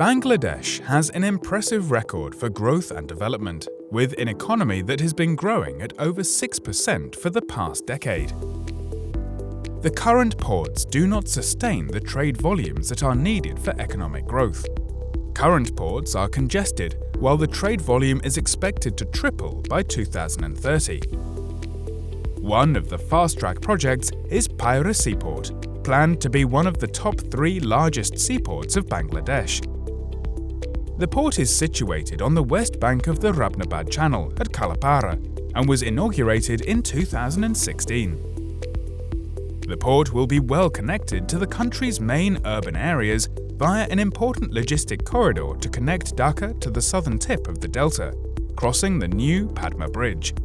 Bangladesh has an impressive record for growth and development, with an economy that has been growing at over 6% for the past decade. The current ports do not sustain the trade volumes that are needed for economic growth. Current ports are congested, while the trade volume is expected to triple by 2030. One of the fast-track projects is Payra Seaport, planned to be one of the top 3 largest seaports of Bangladesh. The port is situated on the west bank of the Rabnabad Channel at Kalapara and was inaugurated in 2016. The port will be well connected to the country's main urban areas via an important logistic corridor to connect Dhaka to the southern tip of the delta, crossing the new Padma Bridge.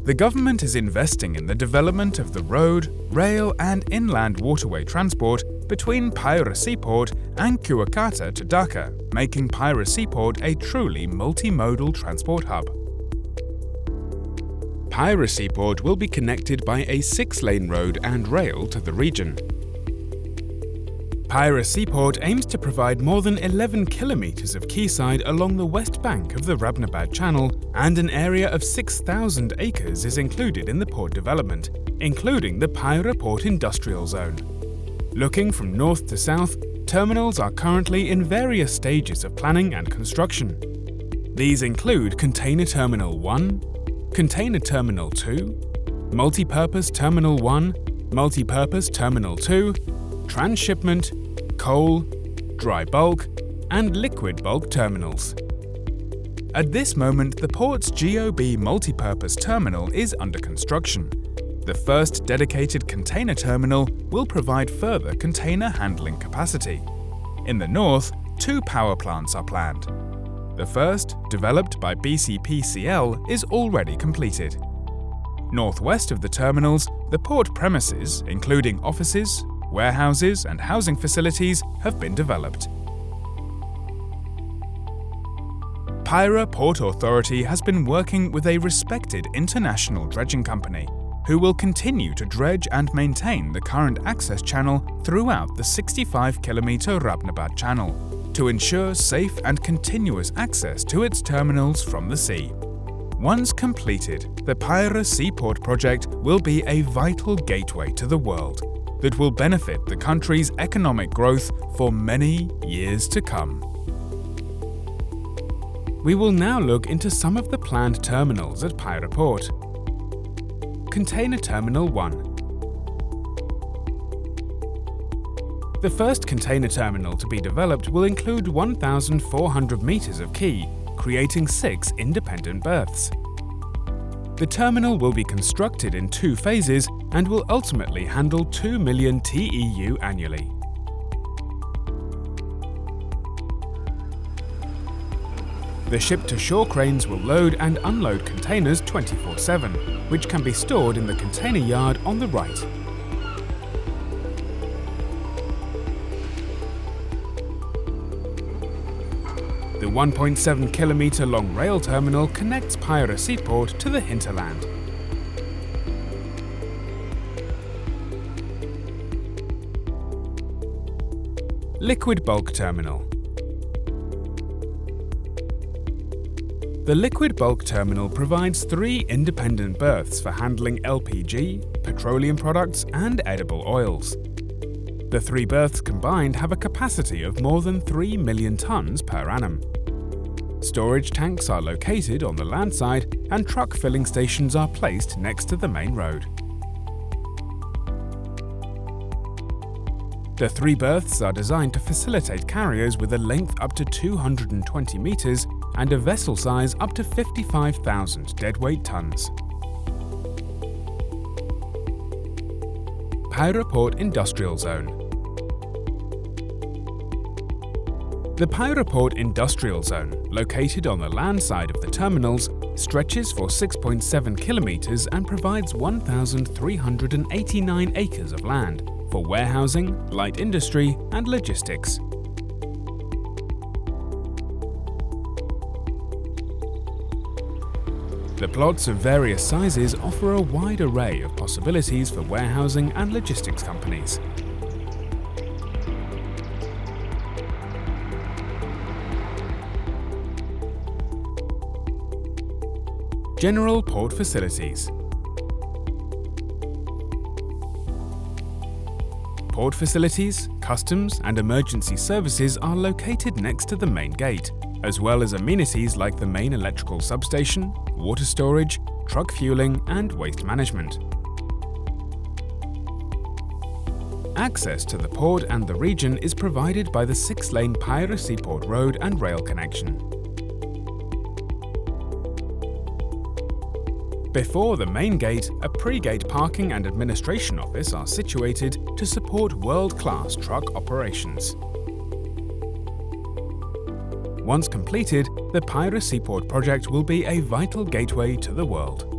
The government is investing in the development of the road, rail and inland waterway transport between Payra Seaport and Kuakata to Dhaka, making Payra Seaport a truly multimodal transport hub. Payra Seaport will be connected by a 6-lane road and rail to the region. Payra Seaport aims to provide more than 11 kilometers of quayside along the west bank of the Rabnabad Channel, and an area of 6,000 acres is included in the port development, including the Payra Port Industrial Zone. Looking from north to south, terminals are currently in various stages of planning and construction. These include Container Terminal 1, Container Terminal 2, Multi-Purpose Terminal 1, Multi-Purpose Terminal 2, Transshipment, coal, dry bulk, and liquid bulk terminals. At this moment, the port's GOB multipurpose terminal is under construction. The first dedicated container terminal will provide further container handling capacity. In the north, 2 power plants are planned. The first, developed by BCPCL, is already completed. Northwest of the terminals, the port premises, including offices, warehouses and housing facilities, have been developed. Payra Port Authority has been working with a respected international dredging company, who will continue to dredge and maintain the current access channel throughout the 65-kilometer Rabnabad Channel, to ensure safe and continuous access to its terminals from the sea. Once completed, the Payra Seaport project will be a vital gateway to the world that will benefit the country's economic growth for many years to come. We will now look into some of the planned terminals at Payra Port. Container Terminal 1. The first container terminal to be developed will include 1,400 meters of quay, creating 6 independent berths. The terminal will be constructed in 2 phases and will ultimately handle 2 million TEU annually. The ship-to-shore cranes will load and unload containers 24/7, which can be stored in the container yard on the right. The 1.7-kilometer long rail terminal connects Payra Seaport to the hinterland. Liquid Bulk Terminal. The liquid bulk terminal provides 3 independent berths for handling LPG, petroleum products, and edible oils. The 3 berths combined have a capacity of more than 3 million tons per annum. Storage tanks are located on the land side, and truck filling stations are placed next to the main road. The 3 berths are designed to facilitate carriers with a length up to 220 meters and a vessel size up to 55,000 deadweight tons. Payra Port Industrial Zone. The Payra Port Industrial Zone, located on the land side of the terminals, stretches for 6.7 kilometers and provides 1,389 acres of land for warehousing, light industry, and logistics. The plots of various sizes offer a wide array of possibilities for warehousing and logistics companies. General port facilities. Port facilities, customs and emergency services are located next to the main gate, as well as amenities like the main electrical substation, water storage, truck fueling and waste management. Access to the port and the region is provided by the 6-lane Payra Seaport Road and rail connection. Before the main gate, a pre-gate parking and administration office are situated to support world-class truck operations. Once completed, the Payra Seaport project will be a vital gateway to the world.